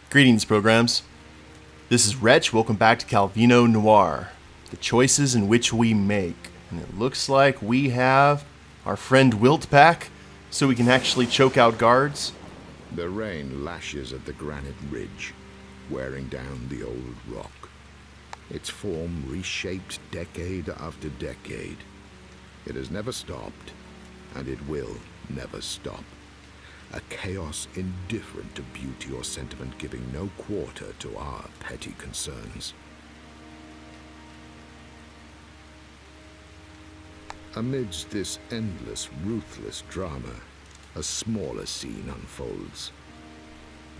Greetings, programs. This is Wretch. Welcome back to Calvino Noir. The choices in which we make. And it looks like we have our friend Wilt back, so we can actually choke out guards. The rain lashes at the granite ridge, wearing down the old rock. Its form reshaped decade after decade. It has never stopped, and it will never stop. A chaos indifferent to beauty or sentiment, giving no quarter to our petty concerns. Amidst this endless, ruthless drama, a smaller scene unfolds.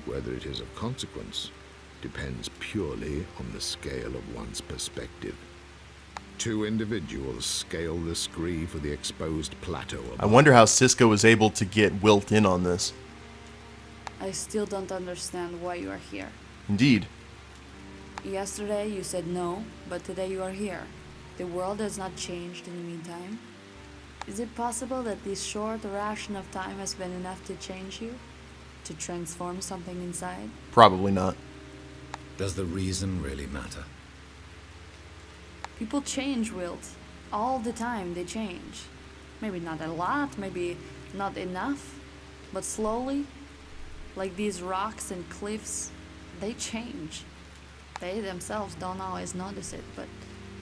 Whether it is of consequence depends purely on the scale of one's perspective. Two individuals scale the scree for the exposed plateau above. I wonder how Siska was able to get Wilt in on this. I still don't understand why you are here. Indeed. Yesterday you said no, but today you are here. The world has not changed in the meantime. Is it possible that this short ration of time has been enough to change you? To transform something inside? Probably not. Does the reason really matter? People change, Wilt. All the time they change. Maybe not a lot, maybe not enough, but slowly. Like these rocks and cliffs, they change. They themselves don't always notice it, but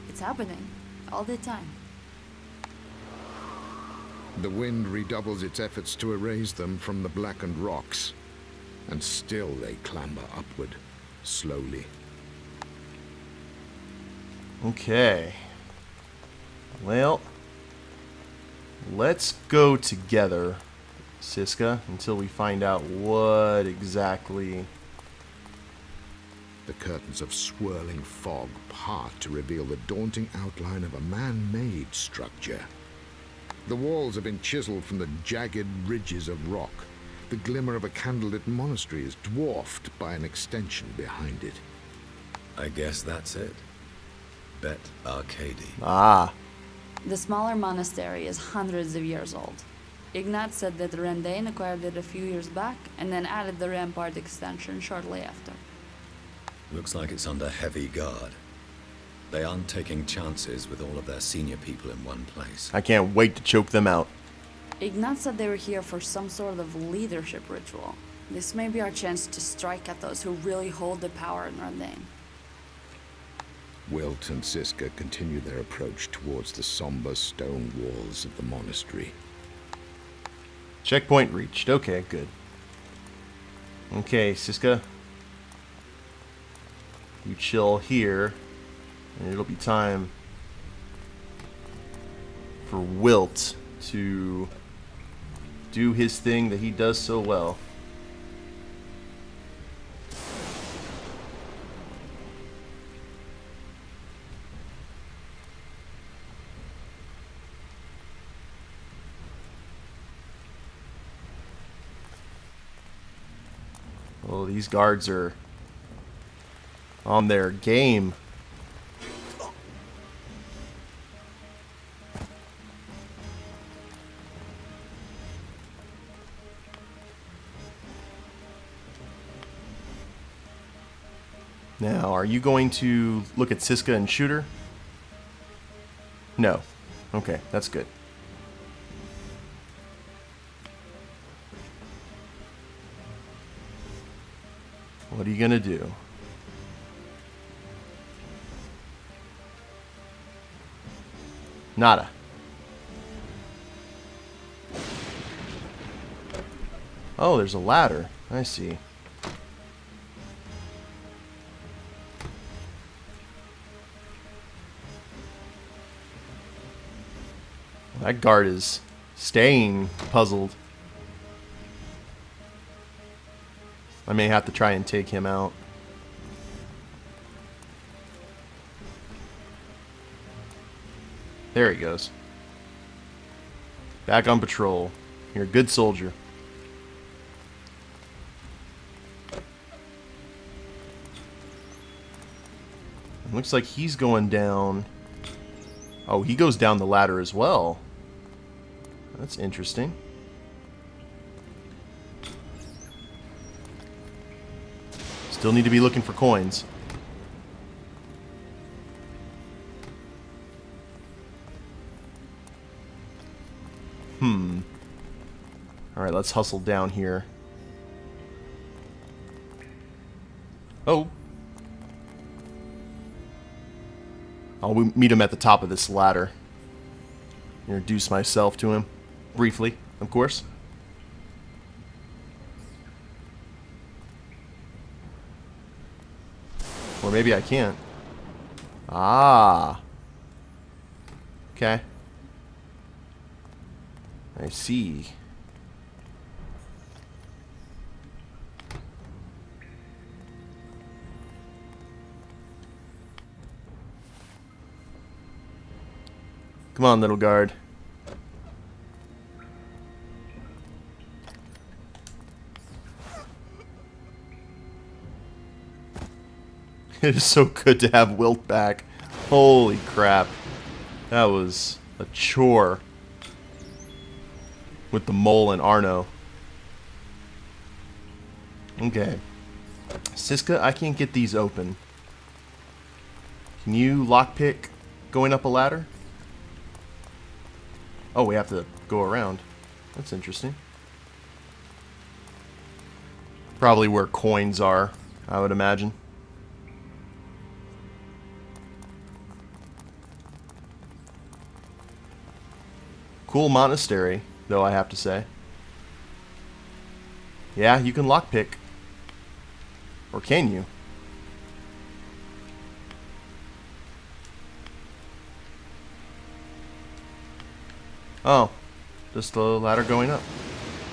it's happening all the time. The wind redoubles its efforts to erase them from the blackened rocks, and still they clamber upward, slowly. Okay. Well, let's go together, Siska, until we find out what exactly... The curtains of swirling fog part to reveal the daunting outline of a man-made structure. The walls have been chiseled from the jagged ridges of rock. The glimmer of a candlelit monastery is dwarfed by an extension behind it. I guess that's it. Bet Arcady. Ah. The smaller monastery is hundreds of years old. Ignat said that Randayne acquired it a few years back and then added the rampart extension shortly after. Looks like it's under heavy guard. They aren't taking chances with all of their senior people in one place. I can't wait to choke them out. Ignat said they were here for some sort of leadership ritual. This may be our chance to strike at those who really hold the power in Randayne. Wilt and Siska continue their approach towards the somber stone walls of the monastery. Checkpoint reached. Okay, good. Okay, Siska. You chill here, and it'll be time for Wilt to do his thing that he does so well. Oh, these guards are on their game. Now, are you going to look at Siska and shoot her? No. Okay, that's good. What are you gonna do? Nada. Oh, there's a ladder. I see. That guard is staying puzzled. I may have to try and take him out. There he goes. Back on patrol. You're a good soldier. It looks like he's going down. Oh, he goes down the ladder as well. That's interesting. Still need to be looking for coins. Alright, let's hustle down here. Oh. I'll meet him at the top of this ladder. Introduce myself to him. Briefly, of course. Or maybe I can't. Ah. Okay. I see. Come on, little guard. It is so good to have Wilt back. Holy crap. That was a chore. With the mole and Arno. Okay. Siska, I can't get these open. Can you lockpick going up a ladder? Oh, we have to go around. That's interesting. Probably where coins are, I would imagine. Cool monastery, though, I have to say. Yeah, you can lockpick. Or can you? Oh, just the ladder going up.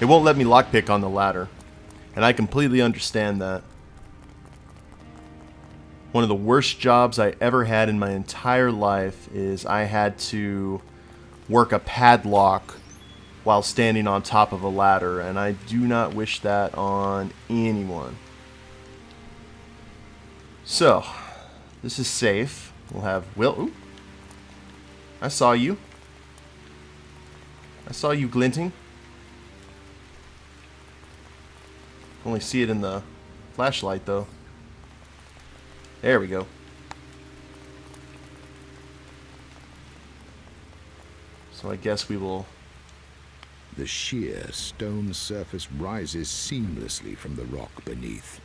It won't let me lockpick on the ladder. And I completely understand that. One of the worst jobs I ever had in my entire life is I had to work a padlock while standing on top of a ladder, and I do not wish that on anyone. So, this is safe. We'll have Wilt. Ooh. I saw you. I saw you glinting. Only see it in the flashlight, though. There we go. So I guess we will... The sheer stone surface rises seamlessly from the rock beneath.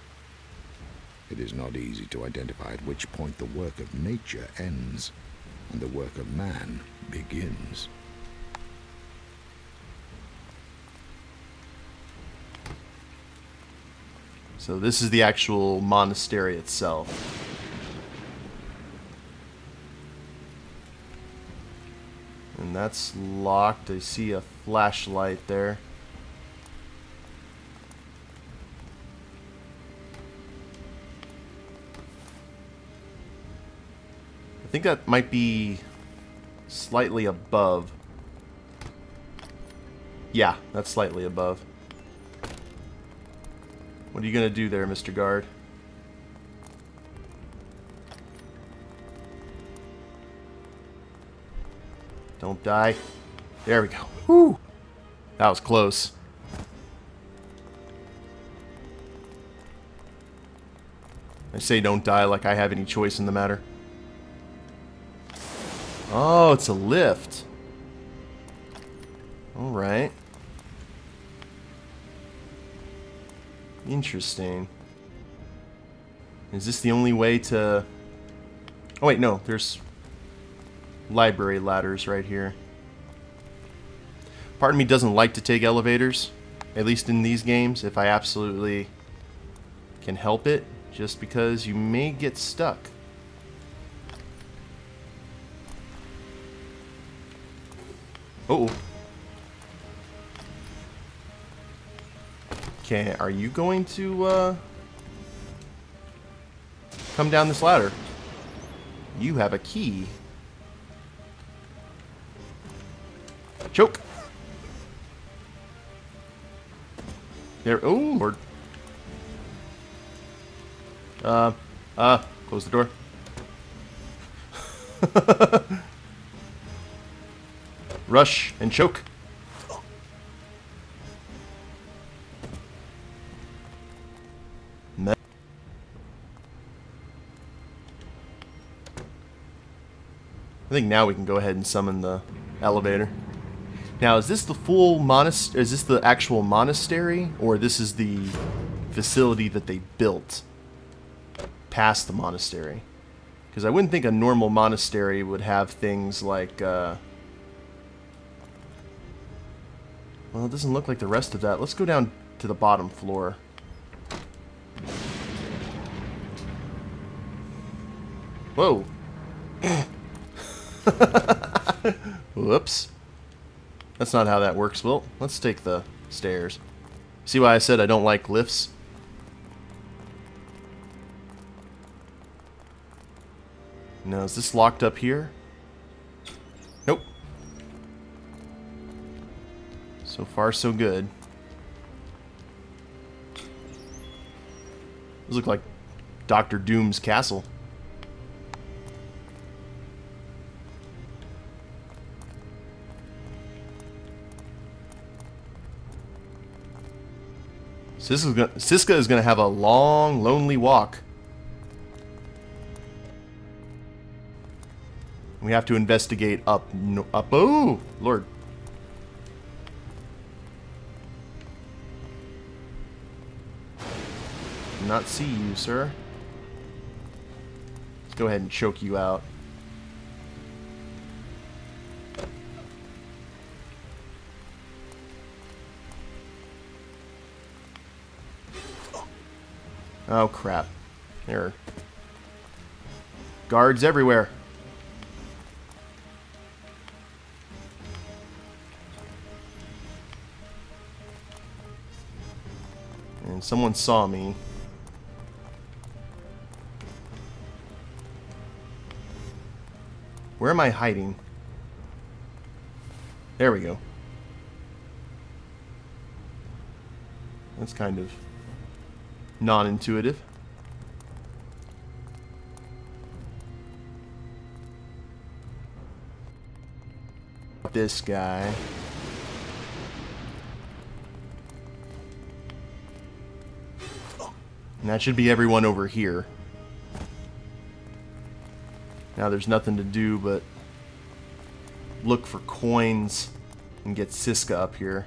It is not easy to identify at which point the work of nature ends and the work of man begins. So this is the actual monastery itself. And that's locked. I see a flashlight there. I think that might be slightly above. Yeah, that's slightly above. What are you gonna do there, Mr. Guard? Don't die. There we go. Whew. That was close. I say don't die like I have any choice in the matter. Oh, it's a lift. Alright. Interesting. Is this the only way to... Oh wait, no. There's library ladders right here. Part of me doesn't like to take elevators, at least in these games, if I absolutely can help it, just because you may get stuck. Uh-oh. Okay, are you going to come down this ladder? You have a key. Choke. There. Oh, Lord. Close the door. Rush and choke. I think now we can go ahead and summon the elevator. Now, is this the full monastery? Is this the actual monastery, or this is the facility that they built past the monastery? Because I wouldn't think a normal monastery would have things like, well, it doesn't look like the rest of that. Let's go down to the bottom floor. Whoa. Whoops. That's not how that works, Wilt. Let's take the stairs. See why I said I don't like lifts? Now, is this locked up here? Nope. So far, so good. Those look like Dr. Doom's castle. Siska is going to have a long, lonely walk. We have to investigate up. Oh, Lord. Not see you, sir. Let's go ahead and choke you out. Oh, crap. There are guards everywhere. And someone saw me. Where am I hiding? There we go. That's kind of non-intuitive. This guy. And that should be everyone over here. Now there's nothing to do but look for coins and get Siska up here.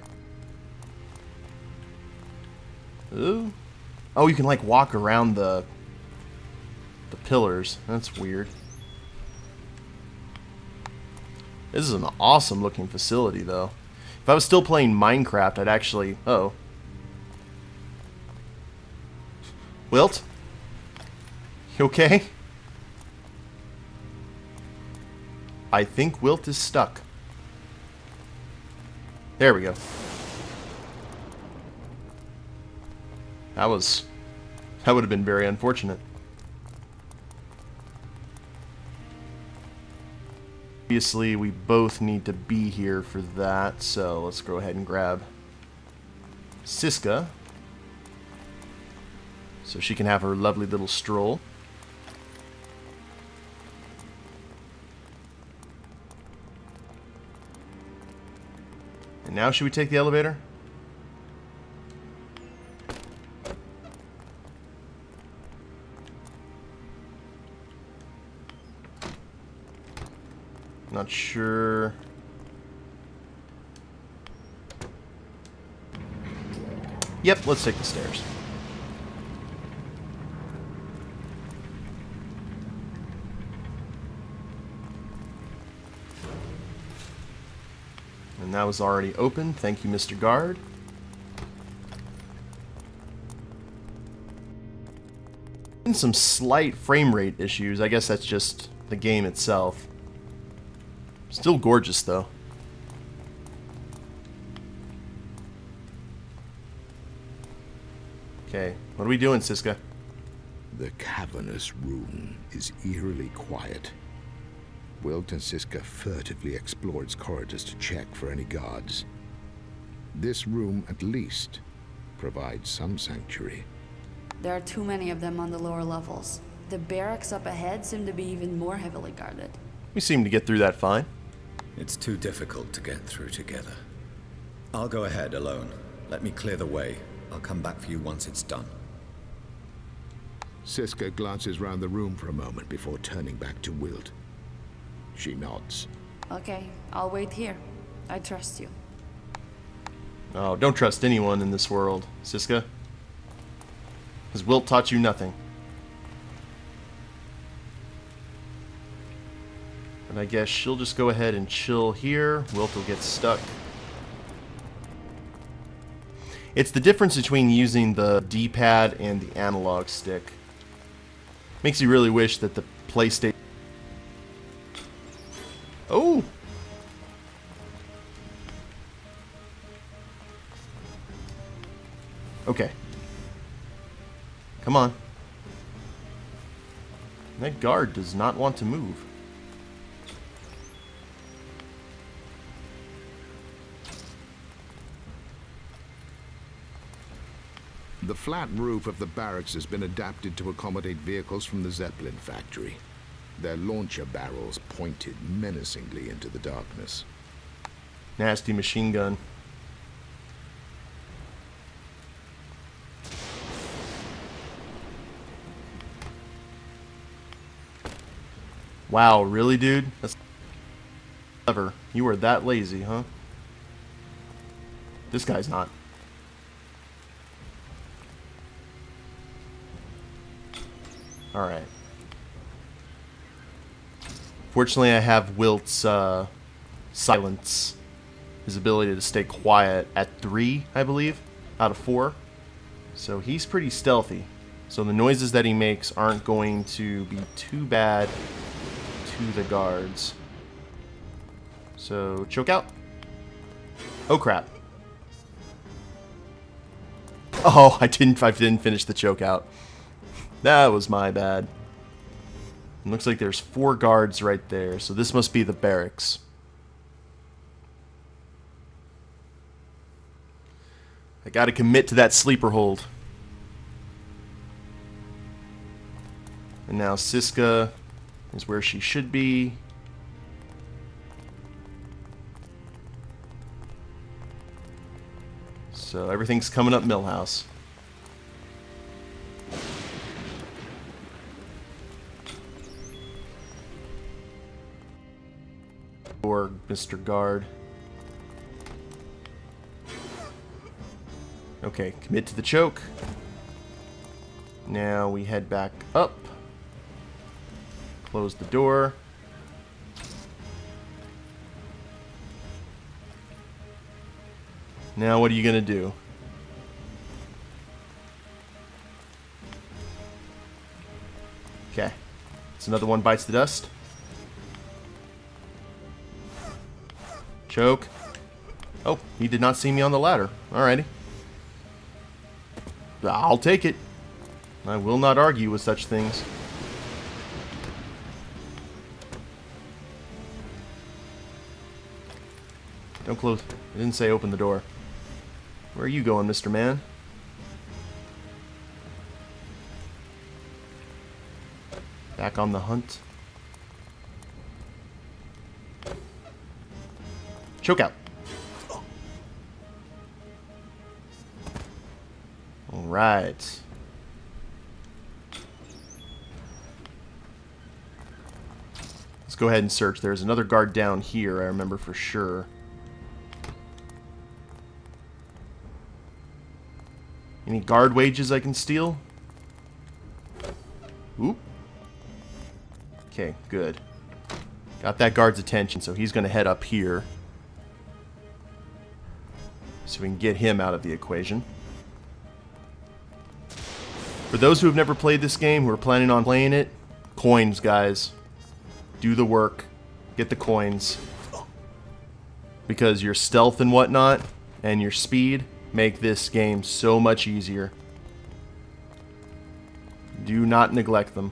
Ooh. Oh, you can like walk around the pillars. That's weird. This is an awesome looking facility though. If I was still playing Minecraft, I'd actually... Oh. Wilt? You okay? I think Wilt is stuck. There we go. That would have been very unfortunate. Obviously, we both need to be here for that, so let's go ahead and grab Siska so she can have her lovely little stroll. And now should we take the elevator? Not sure. Yep, let's take the stairs. And that was already open. Thank you, Mr. Guard. And some slight frame rate issues. I guess that's just the game itself. Still gorgeous, though. Okay, what are we doing, Siska? The cavernous room is eerily quiet. Wilt and Siska furtively explore its corridors to check for any guards. This room, at least, provides some sanctuary. There are too many of them on the lower levels. The barracks up ahead seem to be even more heavily guarded. We seem to get through that fine. It's too difficult to get through together. I'll go ahead alone. Let me clear the way. I'll come back for you once it's done. Siska glances round the room for a moment before turning back to Wilt. She nods. Okay, I'll wait here. I trust you. Oh, don't trust anyone in this world, Siska. Because Wilt taught you nothing. But I guess she'll just go ahead and chill here. Wilt will get stuck. It's the difference between using the D-pad and the analog stick. Makes you really wish that the PlayStation... Oh! Okay. Come on. That guard does not want to move. The flat roof of the barracks has been adapted to accommodate vehicles from the Zeppelin factory. Their launcher barrels pointed menacingly into the darkness. Nasty machine gun. Wow, really, dude? That's clever. You were that lazy, huh? This guy's not. Alright. Fortunately, I have Wilt's silence. His ability to stay quiet at 3, I believe, out of 4. So he's pretty stealthy. So the noises that he makes aren't going to be too bad to the guards. So, choke out. Oh, crap. Oh, I didn't finish the choke out. That was my bad. It looks like there's 4 guards right there, so this must be the barracks. I gotta commit to that sleeper hold. And now Siska is where she should be. So everything's coming up Millhouse. Or Mr. Guard. Okay, commit to the choke. Now we head back up. Close the door. Now what are you gonna do? Okay. It's another one bites the dust. Choke. Oh, he did not see me on the ladder. Alrighty. I'll take it. I will not argue with such things. Don't close. I didn't say open the door. Where are you going, Mr. Man? Back on the hunt. Choke out. All right. Let's go ahead and search. There's another guard down here, I remember for sure. Any guard wages I can steal? Oop. Okay, good. Got that guard's attention, so he's going to head up here. So we can get him out of the equation. For those who have never played this game, who are planning on playing it, coins, guys. Do the work. Get the coins. Because your stealth and whatnot, and your speed, make this game so much easier. Do not neglect them.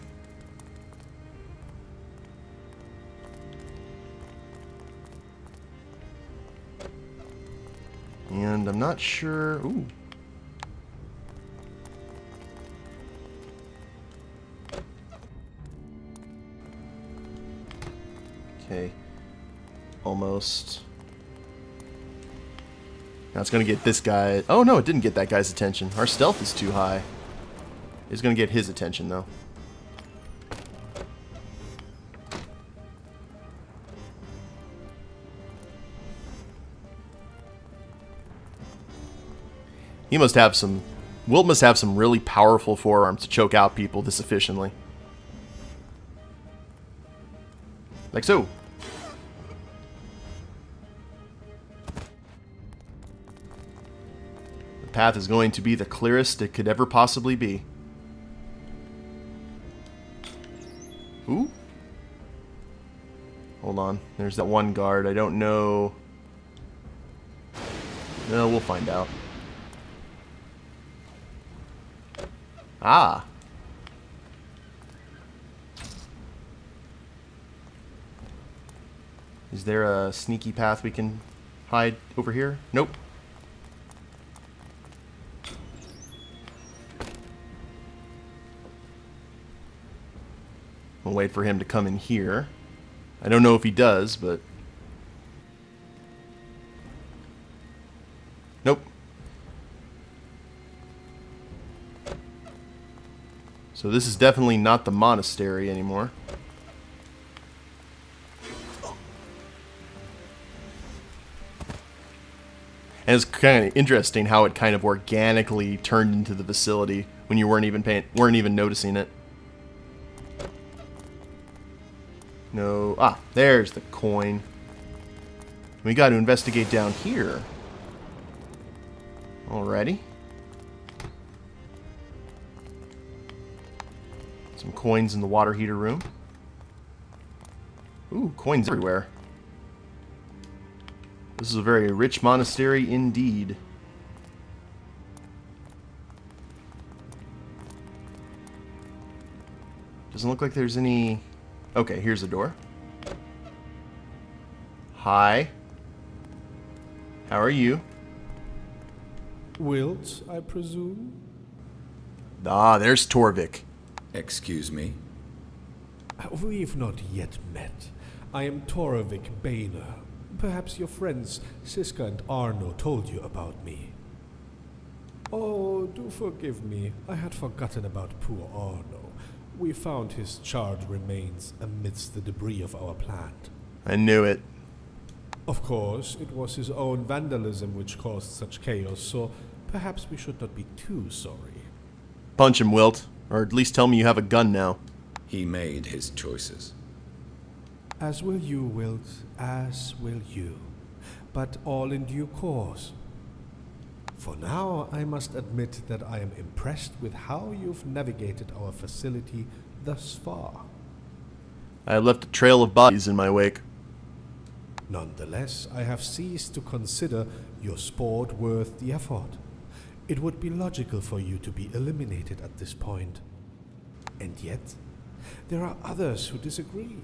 And I'm not sure... Ooh. Okay. Almost. Now it's going to get this guy... Oh, no, it didn't get that guy's attention. Our stealth is too high. It's going to get his attention, though. He must have some... Wilt must have some really powerful forearms to choke out people this efficiently. Like so. The path is going to be the clearest it could ever possibly be. Ooh. Hold on. There's that one guard. I don't know... No, we'll find out. Ah. Is there a sneaky path we can hide over here? Nope. We'll wait for him to come in here. I don't know if he does, but... Nope. So this is definitely not the monastery anymore. And it's kind of interesting how it kind of organically turned into the facility when you weren't even noticing it. No, there's the coin. We got to investigate down here. Alrighty. Some coins in the water heater room. Ooh, coins everywhere. This is a very rich monastery indeed. Doesn't look like there's any... Okay, here's the door. Hi. How are you? Wilt, I presume? Ah, there's Torvik. Excuse me? We've not yet met. I am Torvik Boehner. Perhaps your friends Siska and Arno told you about me. Oh, do forgive me. I had forgotten about poor Arno. We found his charred remains amidst the debris of our plant. I knew it. Of course, it was his own vandalism which caused such chaos, so perhaps we should not be too sorry. Punch him, Wilt. Or at least tell me you have a gun now. He made his choices. As will you, Wilt, as will you. But all in due course. For now, I must admit that I am impressed with how you've navigated our facility thus far. I have left a trail of bodies in my wake. Nonetheless, I have ceased to consider your sport worth the effort. It would be logical for you to be eliminated at this point. And yet, there are others who disagree.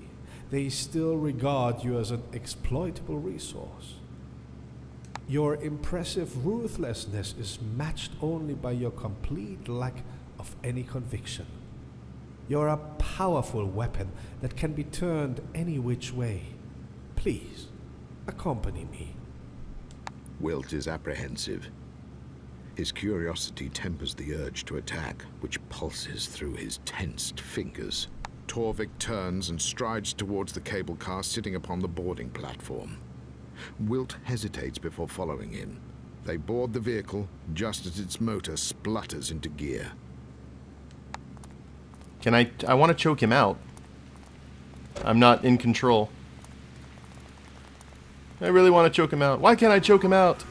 They still regard you as an exploitable resource. Your impressive ruthlessness is matched only by your complete lack of any conviction. You're a powerful weapon that can be turned any which way. Please, accompany me. Wilt is apprehensive. His curiosity tempers the urge to attack, which pulses through his tensed fingers. Torvik turns and strides towards the cable car sitting upon the boarding platform. Wilt hesitates before following him. They board the vehicle just as its motor splutters into gear. Can I want to choke him out. I'm not in control. I really want to choke him out. Why can't I choke him out?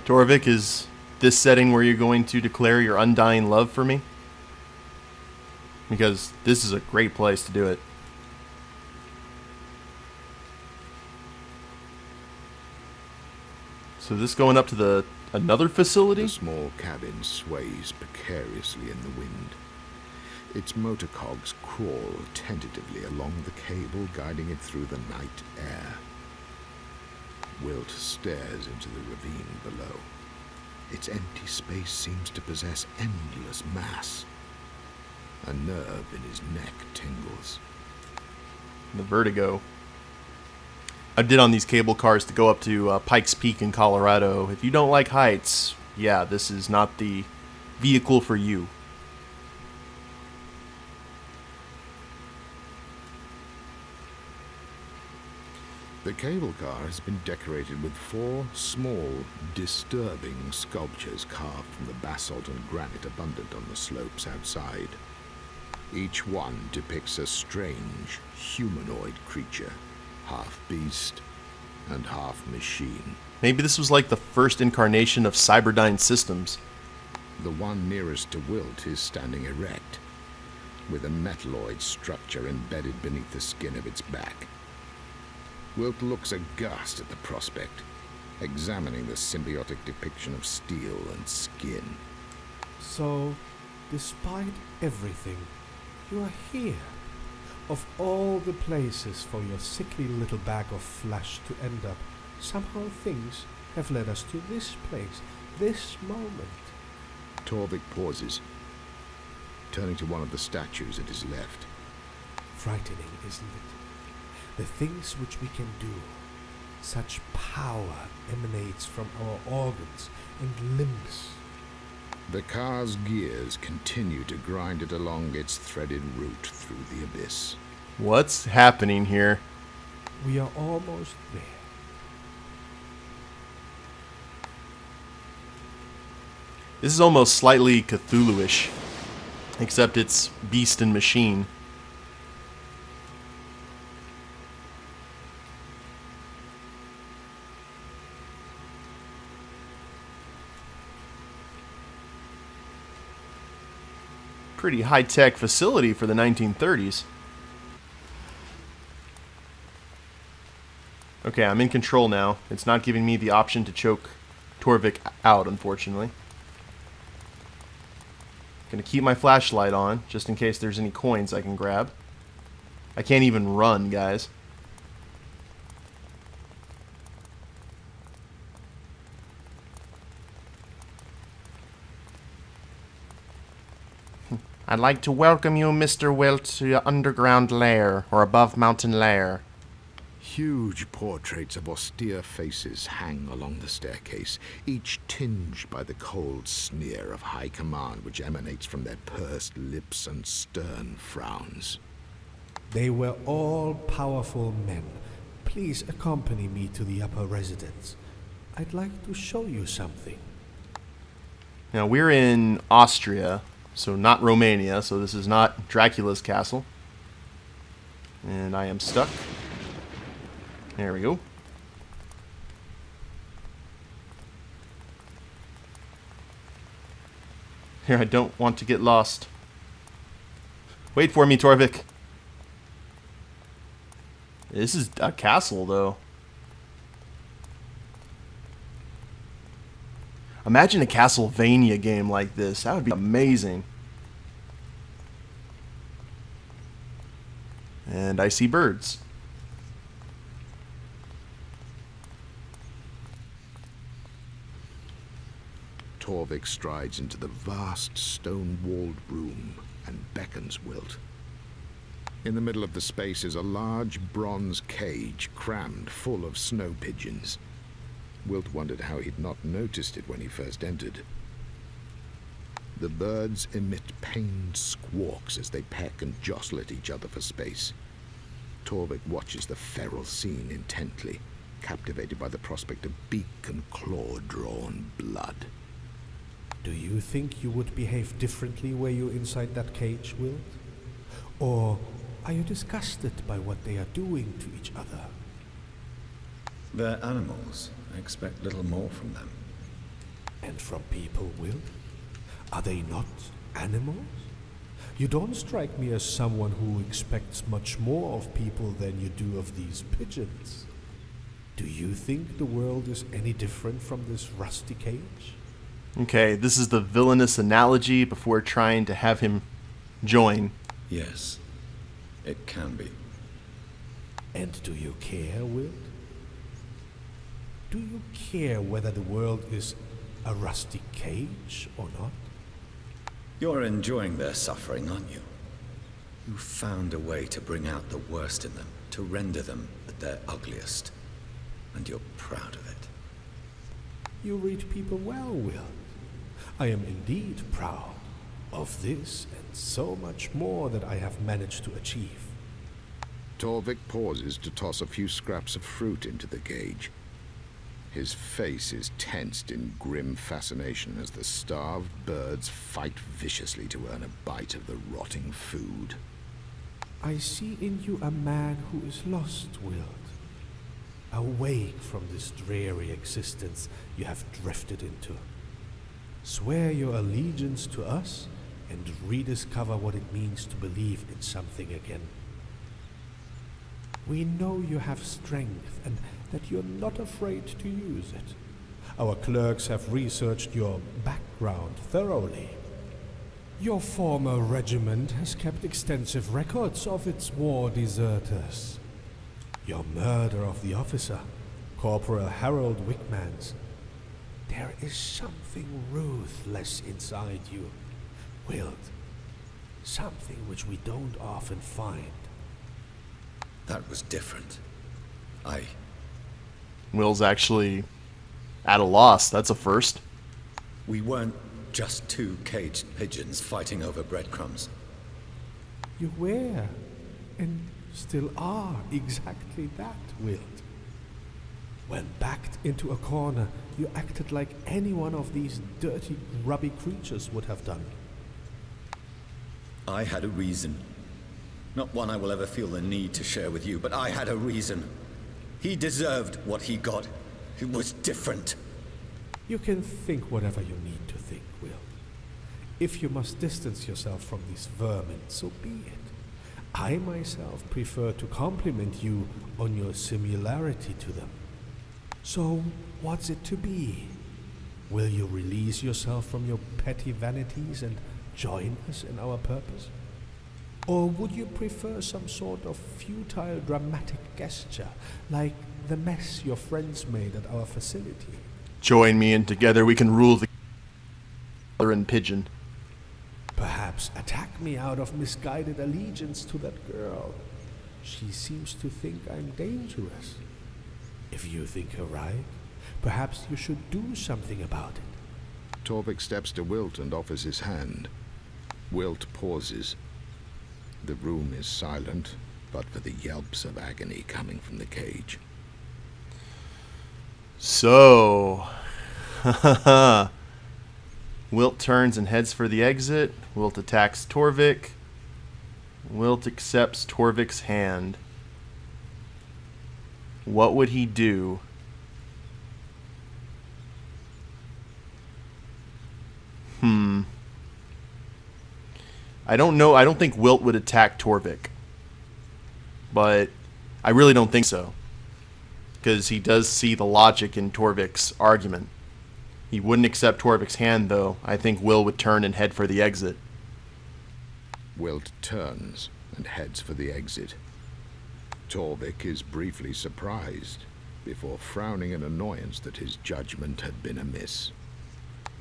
Torvik, is this setting where you're going to declare your undying love for me? Because this is a great place to do it. So this going up to another facility? The small cabin sways precariously in the wind. Its motor cogs crawl tentatively along the cable guiding it through the night air. Wilt stares into the ravine below. Its empty space seems to possess endless mass. A nerve in his neck tingles. The vertigo. I did on these cable cars to go up to Pikes Peak in Colorado. If you don't like heights, yeah, this is not the vehicle for you. The cable car has been decorated with 4 small, disturbing sculptures carved from the basalt and granite abundant on the slopes outside. Each one depicts a strange, humanoid creature, half beast and half machine. Maybe this was like the first incarnation of Cyberdyne systems. The one nearest to Wilt is standing erect, with a metalloid structure embedded beneath the skin of its back. Wilt looks aghast at the prospect, examining the symbiotic depiction of steel and skin. So, despite everything, you are here. Of all the places for your sickly little bag of flesh to end up, somehow things have led us to this place, this moment. Torvik pauses, turning to one of the statues at his left. Frightening, isn't it? The things which we can do. Such power emanates from our organs and limbs. The car's gears continue to grind it along its threaded route through the abyss. What's happening here? We are almost there. This is almost slightly Cthulhu-ish, except it's beast and machine. Pretty high-tech facility for the 1930s. Okay, I'm in control now. It's not giving me the option to choke Torvik out, unfortunately. Gonna keep my flashlight on, just in case there's any coins I can grab. I can't even run, guys. I'd like to welcome you, Mr. Wilt, to your underground lair, or above mountain lair. Huge portraits of austere faces hang along the staircase, each tinged by the cold sneer of high command which emanates from their pursed lips and stern frowns. They were all powerful men. Please accompany me to the upper residence. I'd like to show you something. Now, we're in Austria, so not Romania, so this is not Dracula's castle. And I am stuck. There we go. Here, I don't want to get lost. Wait for me, Torvik. This is a castle, though. Imagine a Castlevania game like this. That would be amazing. And I see birds. Torvik strides into the vast stone-walled room and beckons Wilt. In the middle of the space is a large bronze cage crammed full of snow pigeons. Wilt wondered how he'd not noticed it when he first entered. The birds emit pained squawks as they peck and jostle at each other for space. Torvik watches the feral scene intently, captivated by the prospect of beak and claw-drawn blood. Do you think you would behave differently were you inside that cage, Wilt? Or are you disgusted by what they are doing to each other? They're animals. I expect little more from them. And from people, Wilt? Are they not animals? You don't strike me as someone who expects much more of people than you do of these pigeons. Do you think the world is any different from this rusty cage? Okay, this is the villainous analogy before trying to have him join. Yes, it can be. And do you care, Wilt? Do you care whether the world is a rusty cage or not? You're enjoying their suffering, aren't you? You found a way to bring out the worst in them, to render them at their ugliest. And you're proud of it. You read people well, Wilt. I am indeed proud of this and so much more that I have managed to achieve. Torvik pauses to toss a few scraps of fruit into the cage. His face is tensed in grim fascination as the starved birds fight viciously to earn a bite of the rotting food. I see in you a man who is lost, Wilt. Awake from this dreary existence you have drifted into. Swear your allegiance to us and rediscover what it means to believe in something again. We know you have strength and that you're not afraid to use it. Our clerks have researched your background thoroughly. Your former regiment has kept extensive records of its war deserters. Your murder of the officer, Corporal Harold Wickmans. There is something ruthless inside you, Wilt. Something which we don't often find. That was different. Will's actually at a loss. That's a first. We weren't just two caged pigeons fighting over breadcrumbs. You were, and still are, exactly that, Wilt. When backed into a corner, you acted like any one of these dirty, grubby creatures would have done. I had a reason. Not one I will ever feel the need to share with you, but I had a reason. He deserved what he got. It was different. You can think whatever you need to think, Wilt. If you must distance yourself from these vermin, so be it. I myself prefer to compliment you on your similarity to them. So, what's it to be? Will you release yourself from your petty vanities and join us in our purpose? Or would you prefer some sort of futile dramatic gesture, like the mess your friends made at our facility? Join me and together we can rule the other and pigeon. Perhaps attack me out of misguided allegiance to that girl. She seems to think I'm dangerous. If you think her right, perhaps you should do something about it. Torvik steps to Wilt and offers his hand. Wilt pauses. The room is silent, but for the yelps of agony coming from the cage. So, Wilt turns and heads for the exit. Wilt attacks Torvik. Wilt accepts Torvik's hand. What would he do? I don't know. I don't think Wilt would attack Torvik. But I really don't think so. Because he does see the logic in Torvik's argument. He wouldn't accept Torvik's hand, though. I think Will would turn and head for the exit. Wilt turns and heads for the exit. Torvik is briefly surprised, before frowning in annoyance that his judgment had been amiss.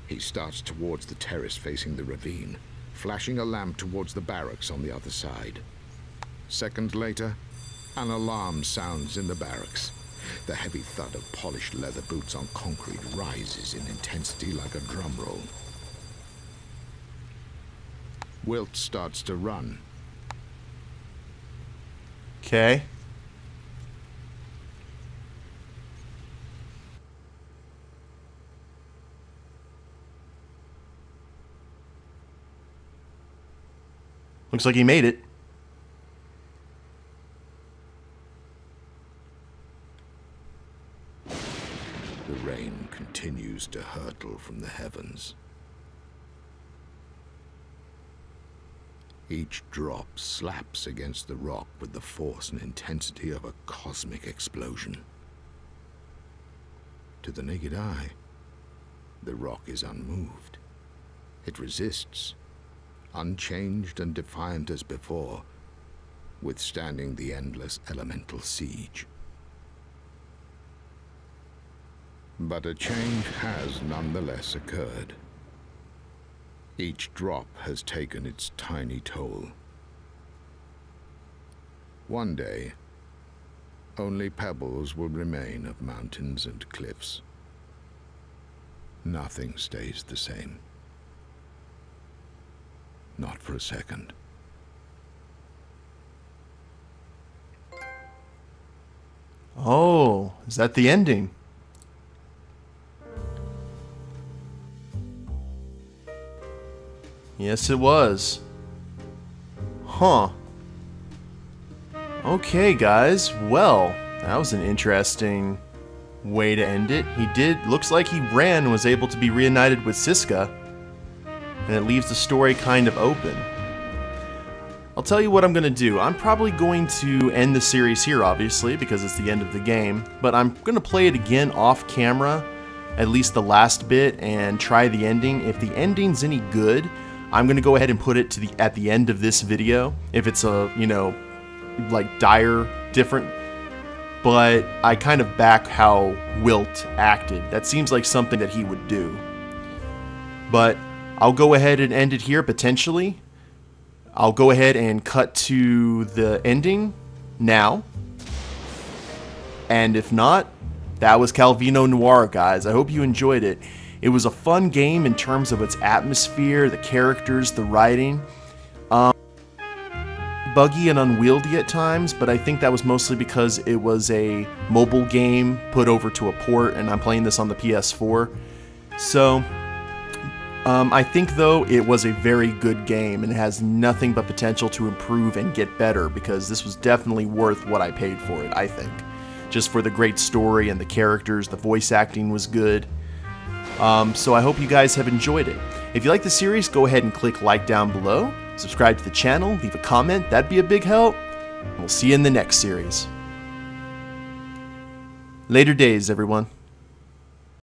He starts towards the terrace facing the ravine, flashing a lamp towards the barracks on the other side. Seconds later, an alarm sounds in the barracks. The heavy thud of polished leather boots on concrete rises in intensity like a drum roll. Wilt starts to run. Okay. Looks like he made it. The rain continues to hurtle from the heavens. Each drop slaps against the rock with the force and intensity of a cosmic explosion. To the naked eye, the rock is unmoved. It resists, unchanged and defiant as before, withstanding the endless elemental siege. But a change has nonetheless occurred. Each drop has taken its tiny toll. One day, only pebbles will remain of mountains and cliffs. Nothing stays the same. Not for a second. Oh, is that the ending? Yes, it was. Huh. Okay, guys. Well, that was an interesting way to end it. Looks like he ran and was able to be reunited with Siska. And it leaves the story kind of open. I'll tell you what I'm going to do. I'm probably going to end the series here, obviously, because it's the end of the game. But I'm going to play it again off camera, at least the last bit, and try the ending. If the ending's any good, I'm going to go ahead and put it at the end of this video. If it's a, you know, like dire different. But I kind of back how Wilt acted. That seems like something that he would do. But I'll go ahead and end it here, potentially. I'll go ahead and cut to the ending now. And if not, that was Calvino Noir, guys. I hope you enjoyed it. It was a fun game in terms of its atmosphere, the characters, the writing. Buggy and unwieldy at times, but I think that was mostly because it was a mobile game put over to a port, and I'm playing this on the PS4. So, I think, though, it was a very good game, and it has nothing but potential to improve and get better, because this was definitely worth what I paid for it, I think. Just for the great story and the characters, the voice acting was good. So I hope you guys have enjoyed it. If you like the series, go ahead and click like down below, subscribe to the channel, leave a comment, that'd be a big help, and we'll see you in the next series. Later days, everyone.